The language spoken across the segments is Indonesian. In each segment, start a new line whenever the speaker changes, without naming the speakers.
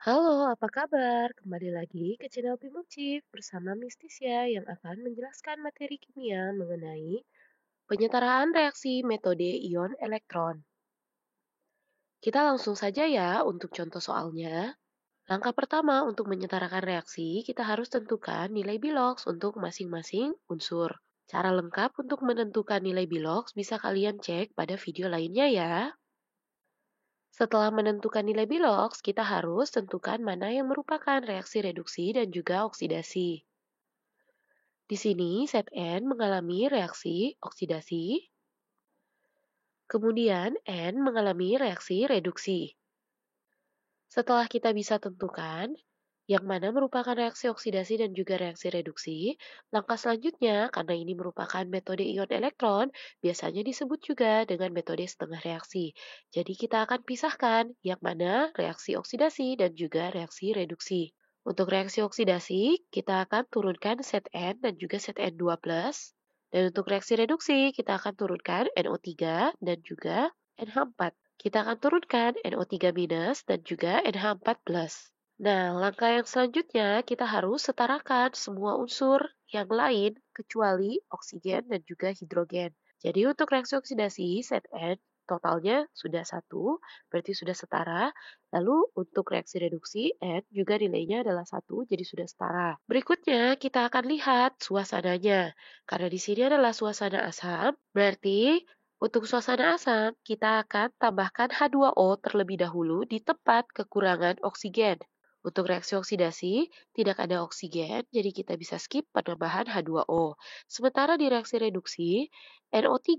Halo, apa kabar? Kembali lagi ke channel Chief bersama Mistisya yang akan menjelaskan materi kimia mengenai penyetaraan reaksi metode ion elektron. Kita langsung saja ya untuk contoh soalnya. Langkah pertama untuk menyetarakan reaksi, kita harus tentukan nilai Bilox untuk masing-masing unsur. Cara lengkap untuk menentukan nilai Bilox bisa kalian cek pada video lainnya ya. Setelah menentukan nilai Bilox, kita harus tentukan mana yang merupakan reaksi reduksi dan juga oksidasi. Di sini, zat N mengalami reaksi oksidasi, kemudian N mengalami reaksi reduksi. Setelah kita bisa tentukan yang mana merupakan reaksi oksidasi dan juga reaksi reduksi, langkah selanjutnya, karena ini merupakan metode ion elektron, biasanya disebut juga dengan metode setengah reaksi. Jadi kita akan pisahkan yang mana reaksi oksidasi dan juga reaksi reduksi. Untuk reaksi oksidasi, kita akan turunkan zat N dan juga zat N2+. Dan untuk reaksi reduksi, kita akan turunkan NO3 dan juga NH4. Kita akan turunkan NO3- dan juga NH4+. Nah, langkah yang selanjutnya kita harus setarakan semua unsur yang lain kecuali oksigen dan juga hidrogen. Jadi untuk reaksi oksidasi, Zn totalnya sudah satu, berarti sudah setara. Lalu untuk reaksi reduksi, N juga nilainya adalah satu, jadi sudah setara. Berikutnya kita akan lihat suasananya. Karena di sini adalah suasana asam, berarti untuk suasana asam, kita akan tambahkan H2O terlebih dahulu di tempat kekurangan oksigen. Untuk reaksi oksidasi, tidak ada oksigen, jadi kita bisa skip penambahan H2O. Sementara di reaksi reduksi, NO3,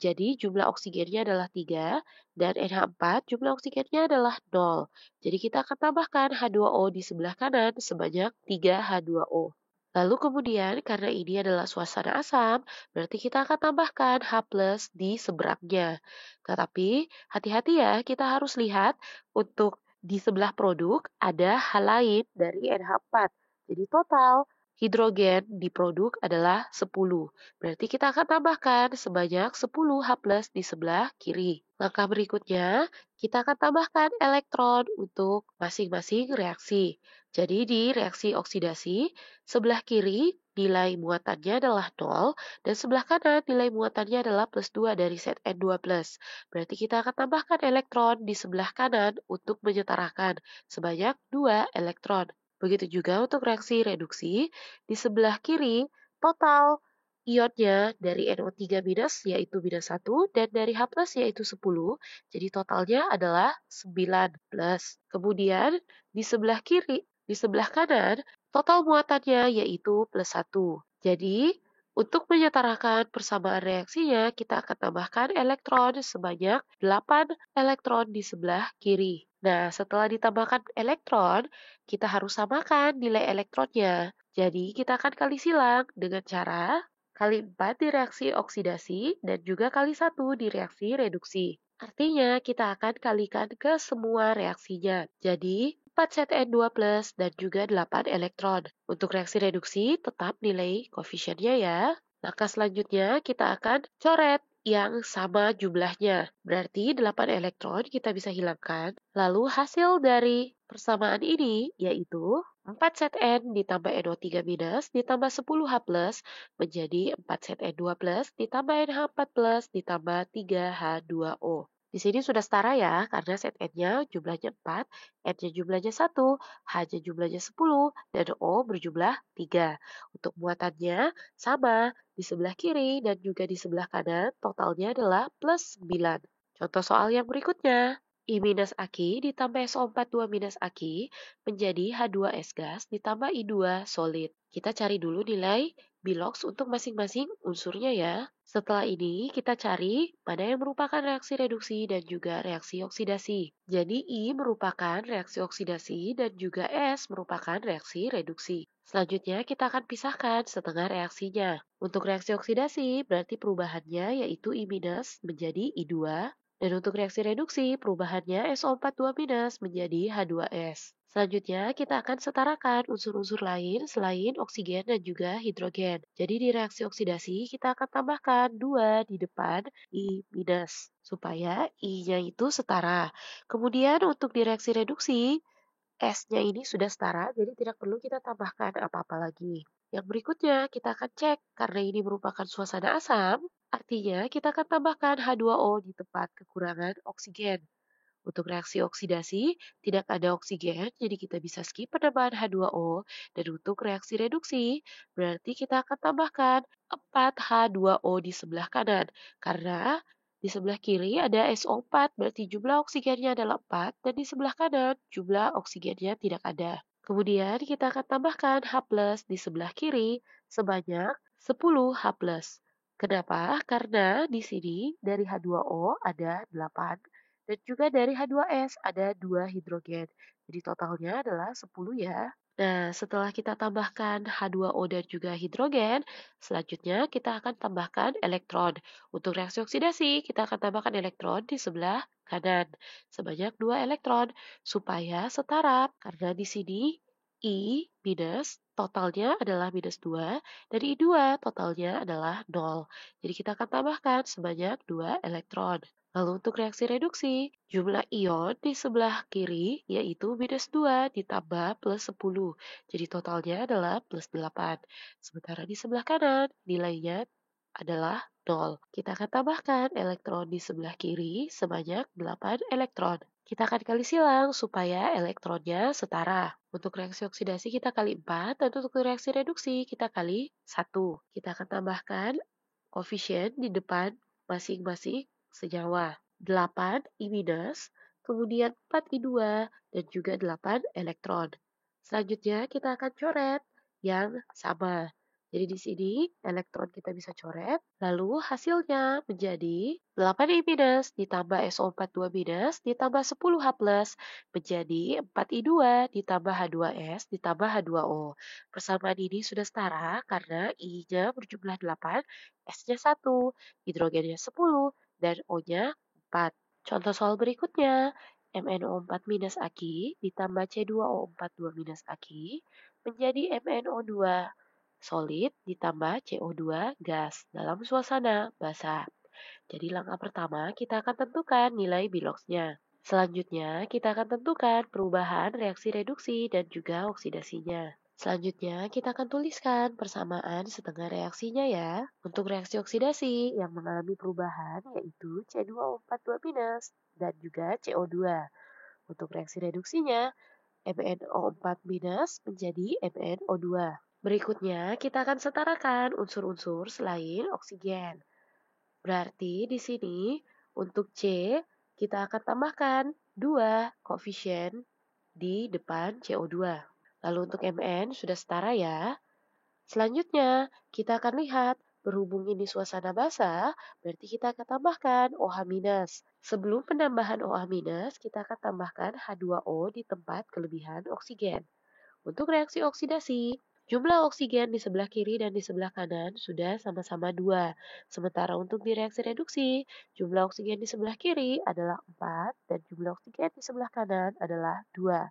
jadi jumlah oksigennya adalah 3, dan NH4, jumlah oksigennya adalah 0. Jadi kita akan tambahkan H2O di sebelah kanan sebanyak 3 H2O. Lalu kemudian, karena ini adalah suasana asam, berarti kita akan tambahkan H plus di seberangnya. Tetapi, hati-hati ya, kita harus lihat untuk di sebelah produk ada hal lain dari NH4. Jadi total hidrogen di produk adalah 10. Berarti kita akan tambahkan sebanyak 10 H plus di sebelah kiri. Langkah berikutnya, kita akan tambahkan elektron untuk masing-masing reaksi. Jadi di reaksi oksidasi, sebelah kiri nilai muatannya adalah 0 dan sebelah kanan nilai muatannya adalah plus 2 dari zn plus. Berarti kita akan tambahkan elektron di sebelah kanan untuk menyetarakan sebanyak 2 elektron. Begitu juga untuk reaksi reduksi, di sebelah kiri total ionnya dari NO3- yaitu -1 dan dari H plus yaitu 10, jadi totalnya adalah 9 plus. Kemudian di sebelah kiri, di sebelah kanan total muatannya yaitu +1. Jadi, untuk menyetarakan persamaan reaksinya, kita akan tambahkan elektron sebanyak 8 elektron di sebelah kiri. Nah, setelah ditambahkan elektron, kita harus samakan nilai elektronnya. Jadi, kita akan kali silang dengan cara kali 4 di reaksi oksidasi dan juga kali 1 di reaksi reduksi. Artinya, kita akan kalikan ke semua reaksinya. Jadi, 4 Zn2 plus dan juga 8 elektron. Untuk reaksi reduksi, tetap nilai koefisiennya ya. Langkah selanjutnya, kita akan coret yang sama jumlahnya. Berarti 8 elektron kita bisa hilangkan. Lalu hasil dari persamaan ini yaitu 4 Zn ditambah NO3- ditambah 10 H plus menjadi 4 Zn2 plus ditambah NH4 plus ditambah 3 H2O. Di sini sudah setara ya, karena set N-nya jumlahnya 4, N-nya jumlahnya 1, H-nya jumlahnya 10, dan O berjumlah 3. Untuk muatannya sama, di sebelah kiri dan juga di sebelah kanan totalnya adalah plus 9. Contoh soal yang berikutnya. I minus Aki ditambah SO4 2 minus Aki menjadi H2S gas ditambah I2 solid. Kita cari dulu nilai Bilox untuk masing-masing unsurnya ya. Setelah ini kita cari mana yang merupakan reaksi reduksi dan juga reaksi oksidasi. Jadi I merupakan reaksi oksidasi dan juga S merupakan reaksi reduksi. Selanjutnya kita akan pisahkan setengah reaksinya. Untuk reaksi oksidasi berarti perubahannya yaitu I- menjadi I2 dan untuk reaksi reduksi, perubahannya SO4 2- menjadi H2S. Selanjutnya, kita akan setarakan unsur-unsur lain selain oksigen dan juga hidrogen. Jadi di reaksi oksidasi, kita akan tambahkan 2 di depan I-, supaya I-nya itu setara. Kemudian untuk di reaksi reduksi, S-nya ini sudah setara, jadi tidak perlu kita tambahkan apa-apa lagi. Yang berikutnya, kita akan cek karena ini merupakan suasana asam, artinya kita akan tambahkan H2O di tempat kekurangan oksigen. Untuk reaksi oksidasi, tidak ada oksigen, jadi kita bisa skip penambahan H2O. Dan untuk reaksi reduksi, berarti kita akan tambahkan 4H2O di sebelah kanan. Karena di sebelah kiri ada SO4, berarti jumlah oksigennya adalah 4, dan di sebelah kanan jumlah oksigennya tidak ada. Kemudian kita akan tambahkan H plus di sebelah kiri sebanyak 10 H plus. Kenapa? Karena di sini dari H2O ada 8 dan juga dari H2S ada 2 hidrogen. Jadi totalnya adalah 10 ya. Nah, setelah kita tambahkan H2O dan juga hidrogen, selanjutnya kita akan tambahkan elektron. Untuk reaksi oksidasi, kita akan tambahkan elektron di sebelah kanan. Sebanyak 2 elektron supaya setara. Karena di sini I minus totalnya adalah minus 2 dan I2 totalnya adalah 0. Jadi kita akan tambahkan sebanyak 2 elektron. Lalu untuk reaksi reduksi, jumlah ion di sebelah kiri yaitu minus 2 ditambah plus 10. Jadi totalnya adalah plus 8. Sementara di sebelah kanan nilainya adalah 0. Kita akan tambahkan elektron di sebelah kiri sebanyak 8 elektron. Kita akan kali silang supaya elektronnya setara. Untuk reaksi oksidasi kita kali 4 dan untuk reaksi reduksi kita kali 1. Kita akan tambahkan koefisien di depan masing-masing senyawa. 8 I minus, kemudian 4 I2, dan juga 8 elektron. Selanjutnya kita akan coret yang sama. Jadi di sini elektron kita bisa coret, lalu hasilnya menjadi 8 I minus ditambah SO4 2 minus ditambah 10 H plus menjadi 4 I2 ditambah H2S ditambah H2O. Persamaan ini sudah setara karena I-nya berjumlah 8, S-nya 1, hidrogennya 10, dan O-nya 4. Contoh soal berikutnya, MnO4 minus Aq ditambah C2O4 2 minus Aq menjadi MnO2 solid ditambah CO2 gas dalam suasana basah. Jadi langkah pertama kita akan tentukan nilai biloxnya. Selanjutnya kita akan tentukan perubahan reaksi reduksi dan juga oksidasinya. Selanjutnya kita akan tuliskan persamaan setengah reaksinya ya. Untuk reaksi oksidasi yang mengalami perubahan yaitu C2O4 2 minus dan juga CO2. Untuk reaksi reduksinya MnO4 minus menjadi MnO2. Berikutnya, kita akan setarakan unsur-unsur selain oksigen. Berarti di sini untuk C, kita akan tambahkan 2 koefisien di depan CO2. Lalu untuk Mn sudah setara ya. Selanjutnya, kita akan lihat berhubung ini suasana basah, berarti kita akan tambahkan OH-. Sebelum penambahan OH-, kita akan tambahkan H2O di tempat kelebihan oksigen. Untuk reaksi oksidasi, jumlah oksigen di sebelah kiri dan di sebelah kanan sudah sama-sama 2. Sementara untuk di reaksi reduksi, jumlah oksigen di sebelah kiri adalah 4 dan jumlah oksigen di sebelah kanan adalah 2.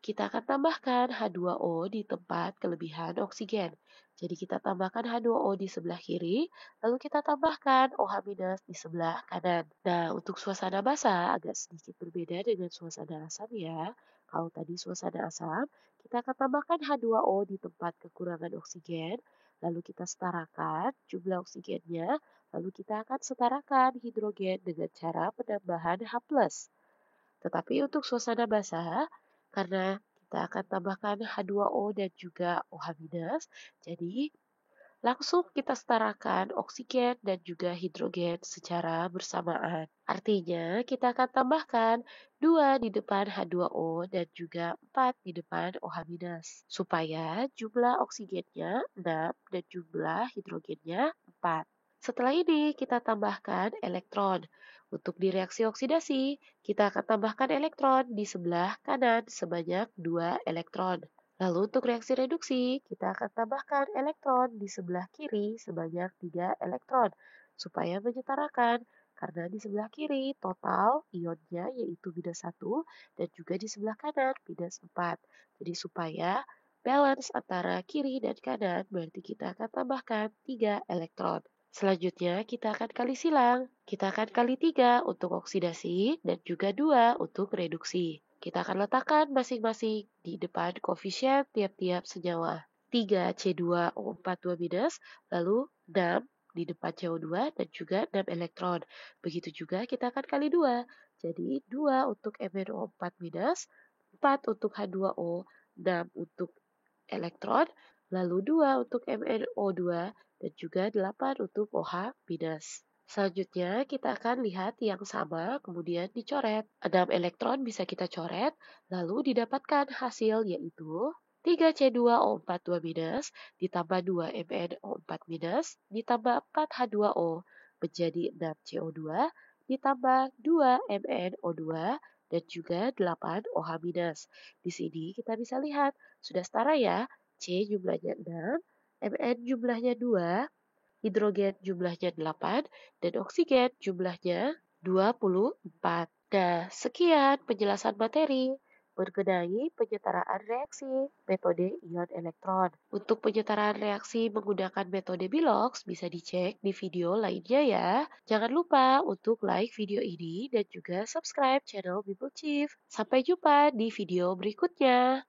Kita akan tambahkan H2O di tempat kelebihan oksigen. Jadi kita tambahkan H2O di sebelah kiri, lalu kita tambahkan OH- di sebelah kanan. Nah, untuk suasana basah agak sedikit berbeda dengan suasana asam ya. Kalau tadi suasana asam, kita akan tambahkan H2O di tempat kekurangan oksigen, lalu kita setarakan jumlah oksigennya, lalu kita akan setarakan hidrogen dengan cara penambahan H+. Tetapi untuk suasana basah, karena kita akan tambahkan H2O dan juga OH-, jadi langsung kita setarakan oksigen dan juga hidrogen secara bersamaan. Artinya, kita akan tambahkan 2 di depan H2O dan juga 4 di depan OH-, supaya jumlah oksigennya 6 dan jumlah hidrogennya 4. Setelah ini, kita tambahkan elektron. Untuk di reaksi oksidasi, kita akan tambahkan elektron di sebelah kanan sebanyak 2 elektron. Lalu untuk reaksi reduksi, kita akan tambahkan elektron di sebelah kiri sebanyak 3 elektron, supaya menyetarakan, karena di sebelah kiri total ionnya yaitu minus 1, dan juga di sebelah kanan minus 4. Jadi supaya balance antara kiri dan kanan, berarti kita akan tambahkan 3 elektron. Selanjutnya kita akan kali silang. Kita akan kali 3 untuk oksidasi dan juga 2 untuk reduksi. Kita akan letakkan masing-masing di depan koefisien tiap-tiap senyawa. 3C2O42-, lalu 6 di depan CO2 dan juga 6 elektron. Begitu juga kita akan kali 2. Jadi 2 untuk MnO4-, 4 untuk H2O, 6 untuk elektron, lalu 2 untuk MnO2, dan juga 8 untuk OH-. Selanjutnya, kita akan lihat yang sama, kemudian dicoret. 6 elektron bisa kita coret, lalu didapatkan hasil yaitu 3C2O42- ditambah 2 MnO4- ditambah 4 H2O menjadi 6 CO2 ditambah 2 MnO2 dan juga 8 OH-. Di sini kita bisa lihat sudah setara ya. C jumlahnya 6, Mn jumlahnya 2, hidrogen jumlahnya 8, dan oksigen jumlahnya 24. Nah, sekian penjelasan materi mengenai penyetaraan reaksi metode ion elektron. Untuk penyetaraan reaksi menggunakan metode Bilox bisa dicek di video lainnya ya. Jangan lupa untuk like video ini dan juga subscribe channel Bimbel Chief. Sampai jumpa di video berikutnya.